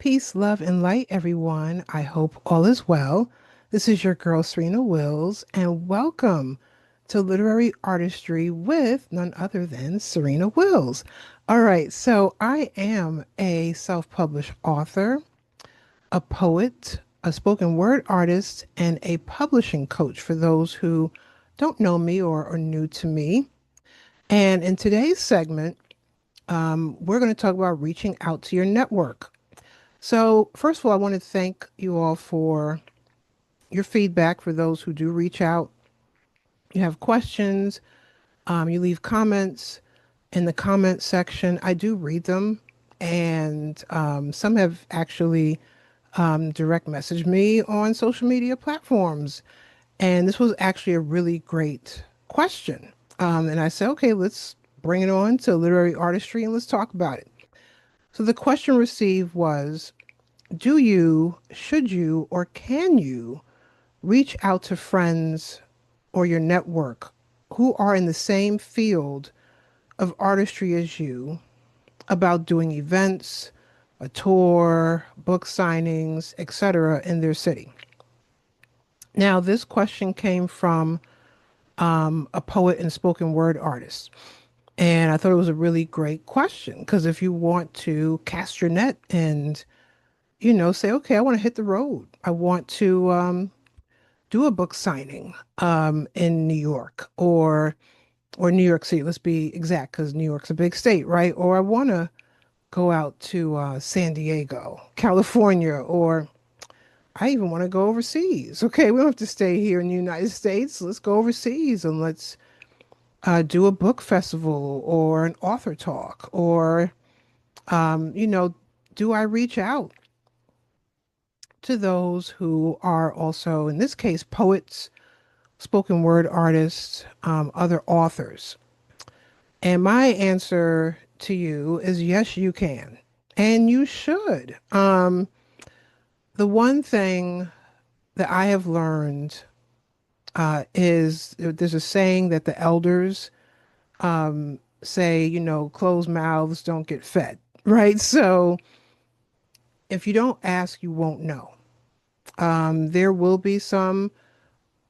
Peace, love, and light, everyone. I hope all is well. This is your girl, Serena Wills, and welcome to Literary Artistry with none other than Serena Wills. All right, so I am a self-published author, a poet, a spoken word artist, and a publishing coach for those who don't know me or are new to me. And in today's segment, we're going to talk about reaching out to your network. So, first of all, I want to thank you all for your feedback. For those who do reach out, you have questions, you leave comments in the comment section. I do read them, and some have actually direct messaged me on social media platforms. And this was actually a really great question. And I said, okay, let's bring it on to literary artistry and let's talk about it. So, the question received was, do you, should you, or can you reach out to friends or your network who are in the same field of artistry as you about doing events, a tour, book signings, etc. in their city? Now, this question came from a poet and spoken word artist. And I thought it was a really great question because if you want to cast your net and, say, okay, I want to hit the road. I want to do a book signing in New York or New York City. Let's be exact, because New York's a big state, right? Or I want to go out to San Diego, California, or I even want to go overseas. Okay, we don't have to stay here in the United States. Let's go overseas and let's do a book festival or an author talk, or do I reach out to those who are also, in this case, poets, spoken word artists, other authors? And my answer to you is yes, you can. And you should. The one thing that I have learned is there's a saying that the elders say, closed mouths don't get fed, right? So if you don't ask, you won't know. There will be some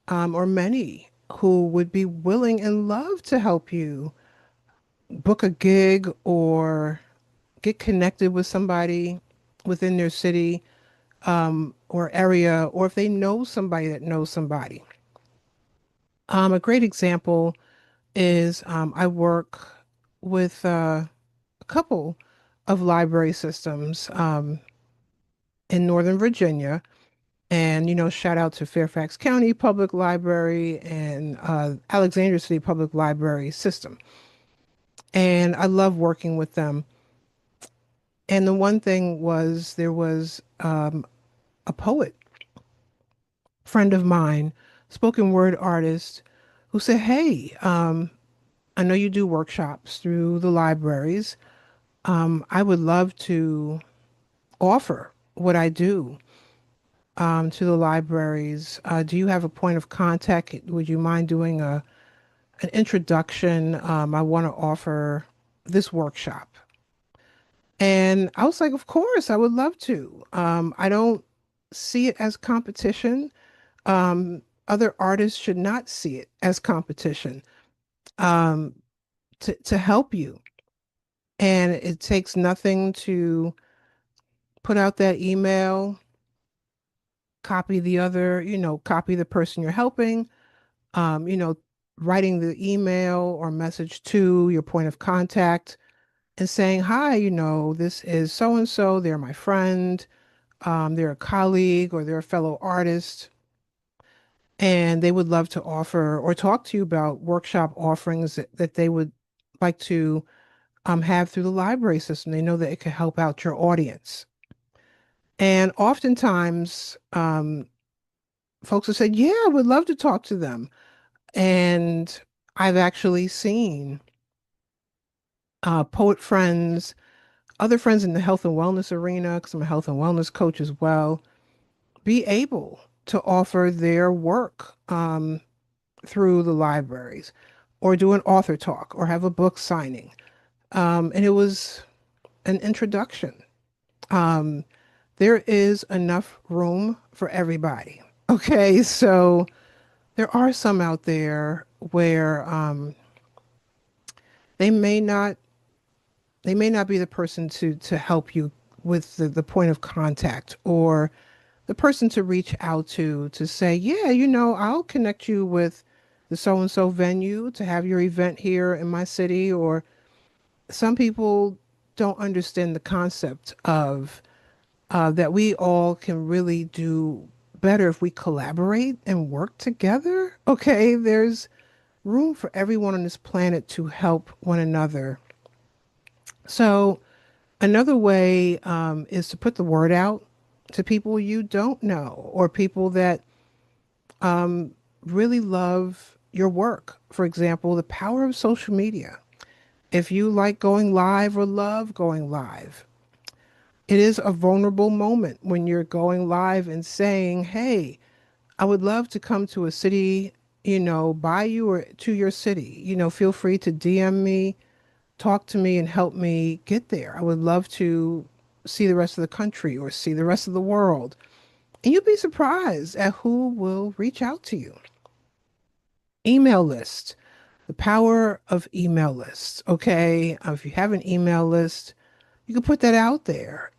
or many who would be willing and love to help you book a gig or get connected with somebody within their city or area, or if they know somebody that knows somebody. A great example is I work with a couple of library systems in Northern Virginia. And, shout out to Fairfax County Public Library and Alexandria City Public Library system. And I love working with them. And the one thing was there was a poet friend of mine, spoken word artist, who said, hey, I know you do workshops through the libraries. I would love to offer what I do to the libraries. Do you have a point of contact? Would you mind doing an introduction? I want to offer this workshop. And I was like, of course, I would love to. I don't see it as competition. Other artists should not see it as competition um, to help you. And it takes nothing to put out that email, copy the other, copy the person you're helping, um, you know, writing the email or message to your point of contact and saying, hi, this is so and so, they're my friend, they're a colleague or they're a fellow artist, and they would love to offer or talk to you about workshop offerings that they would like to have through the library system. They know that it could help out your audience. And oftentimes, folks have said, yeah, I would love to talk to them. And I've actually seen poet friends, other friends in the health and wellness arena, because I'm a health and wellness coach as well, be able to offer their work through the libraries or do an author talk or have a book signing. And it was an introduction. Um, there is enough room for everybody. Okay, so there are some out there where they may not they may not be the person to help you with the point of contact or the person to reach out to say, yeah, I'll connect you with the so and so venue to have your event here in my city. Or some people don't understand the concept of that we all can really do better if we collaborate and work together. Okay, there's room for everyone on this planet to help one another. So, another way is to put the word out to people you don't know or people that really love your work. For example, the power of social media. If you like going live or love going live, it is a vulnerable moment when you're going live and saying, hey, I would love to come to a city, by you or to your city. Feel free to DM me, talk to me, and help me get there. I would love to see the rest of the country or see the rest of the world. And you'll be surprised at who will reach out to you. Email list, the power of email lists. Okay. If you have an email list, you can put that out there,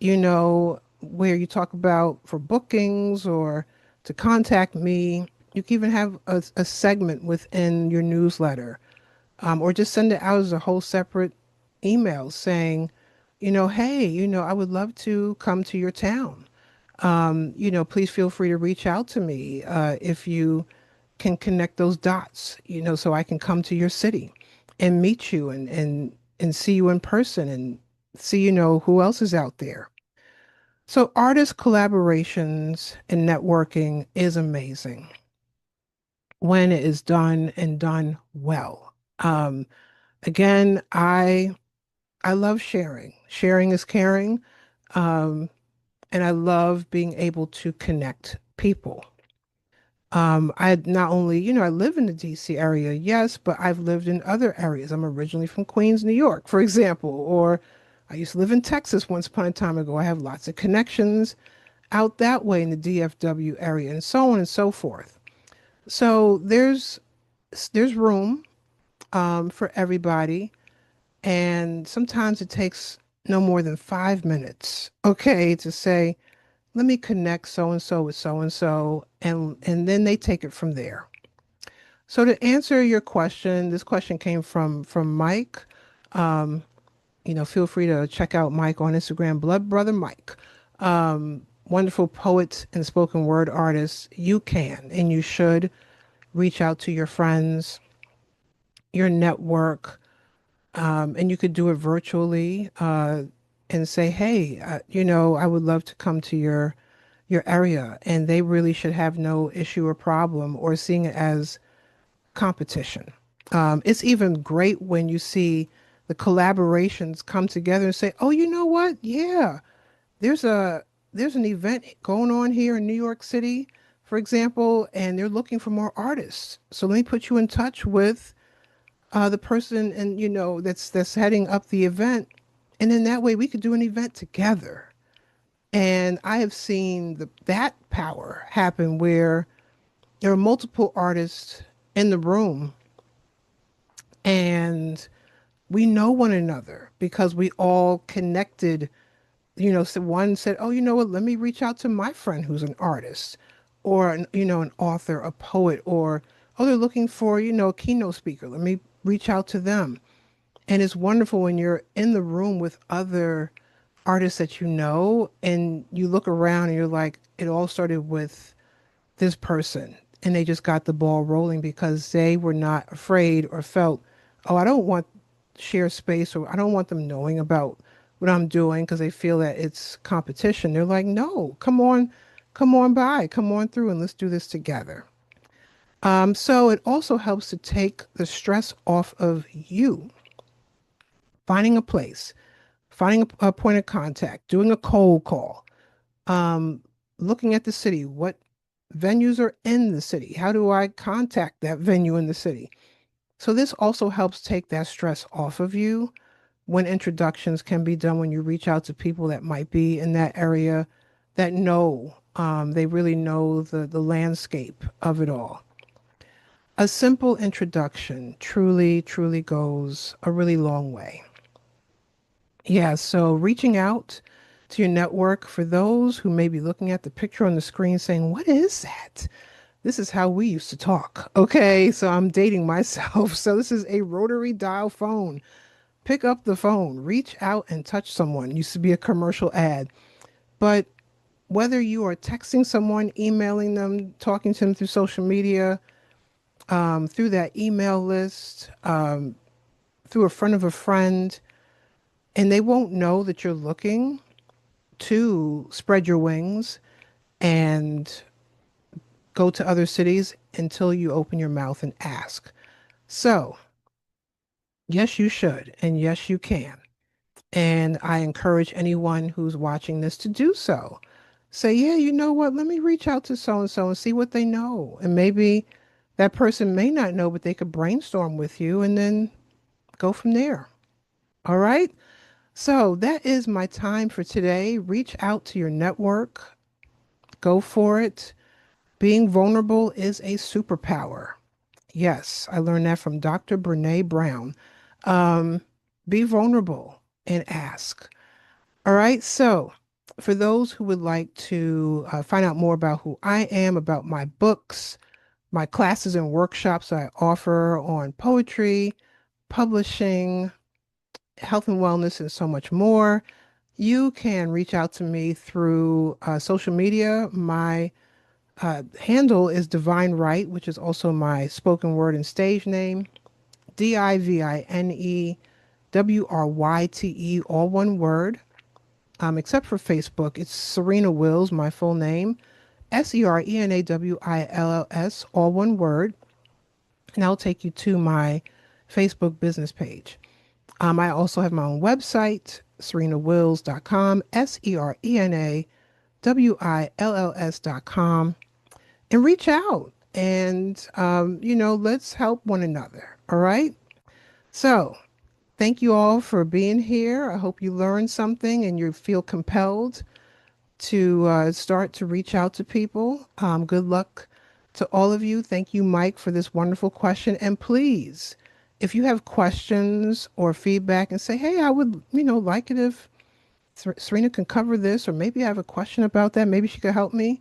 where you talk about for bookings or to contact me. You can even have a segment within your newsletter, or just send it out as a whole separate email saying, hey, I would love to come to your town. Please feel free to reach out to me if you can connect those dots, so I can come to your city and meet you and see you in person and see, who else is out there. So artist collaborations and networking is amazing when it is done and done well. Again, I love sharing. Sharing is caring. Um, and I love being able to connect people. I not only, I live in the DC area, yes, but I've lived in other areas. I'm originally from Queens, New York, for example, or I used to live in Texas once upon a time ago. I have lots of connections out that way in the DFW area and so on and so forth. So there's room for everybody, and sometimes it takes no more than 5 minutes, okay, to say, let me connect so and so with so and so, and then they take it from there. So to answer your question, this question came from Mike. Um, Feel free to check out Mike on Instagram, Blood Brother Mike. Wonderful poet and spoken word artist. You can and you should reach out to your friends, your network, and you could do it virtually and say, hey, I would love to come to your area, and they really should have no issue or problem or seeing it as competition. It's even great when you see the collaborations come together and say, "Oh, you know what? Yeah, there's a there's an event going on here in New York City, for example, and they're looking for more artists. So let me put you in touch with the person and that's heading up the event, and in that way we could do an event together." And I have seen that power happen where there are multiple artists in the room and we know one another because we all connected. So one said, oh, you know what, let me reach out to my friend who's an artist or an author, a poet, or oh, they're looking for, a keynote speaker. Let me reach out to them. And it's wonderful when you're in the room with other artists that you know and you look around and you're like, it all started with this person and they just got the ball rolling because they were not afraid or felt, oh, I don't want share space or I don't want them knowing about what I'm doing because they feel that it's competition. They're like, no, come on by, come on through and let's do this together. So it also helps to take the stress off of you, finding a place, finding a point of contact, doing a cold call, um, looking at the city. What venues are in the city? How do I contact that venue in the city? So this also helps take that stress off of you when introductions can be done when you reach out to people that might be in that area that know, they really know the landscape of it all. A simple introduction truly, truly goes a really long way. Yeah, so reaching out to your network for those who may be looking at the picture on the screen saying, what is that? This is how we used to talk. Okay, so I'm dating myself. So this is a rotary dial phone. Pick up the phone, reach out and touch someone. Used to be a commercial ad. But whether you are texting someone, emailing them, talking to them through social media, through that email list, through a friend of a friend, and they won't know that you're looking to spread your wings and go to other cities until you open your mouth and ask. So, yes, you should, and yes, you can. And I encourage anyone who's watching this to do so. Say, yeah, you know what? Let me reach out to so and so and see what they know. And maybe that person may not know, but they could brainstorm with you and then go from there. All right. So that is my time for today. Reach out to your network, go for it. Being vulnerable is a superpower. Yes, I learned that from Dr. Brene Brown. Um, be vulnerable and ask. All right. So, for those who would like to find out more about who I am, about my books, my classes and workshops I offer on poetry, publishing, health and wellness, and so much more, you can reach out to me through social media. My handle is Divine Right, which is also my spoken word and stage name. DIVINEWRYTE, all one word. Except for Facebook, it's Serena Wills, my full name. SERENAWILLS, all one word. And I'll take you to my Facebook business page. I also have my own website, serenawills.com, SERENAWILLS.com, and reach out and, let's help one another. All right. So thank you all for being here. I hope you learned something and you feel compelled to start to reach out to people. Good luck to all of you. Thank you, Mike, for this wonderful question. And please, if you have questions or feedback and say, hey, I would, like it if Serena can cover this, or maybe I have a question about that. Maybe she could help me.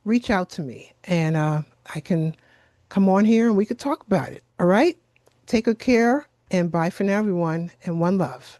Reach out to me and I can come on here and we could talk about it. All right. Take good care and bye for now, everyone. And one love.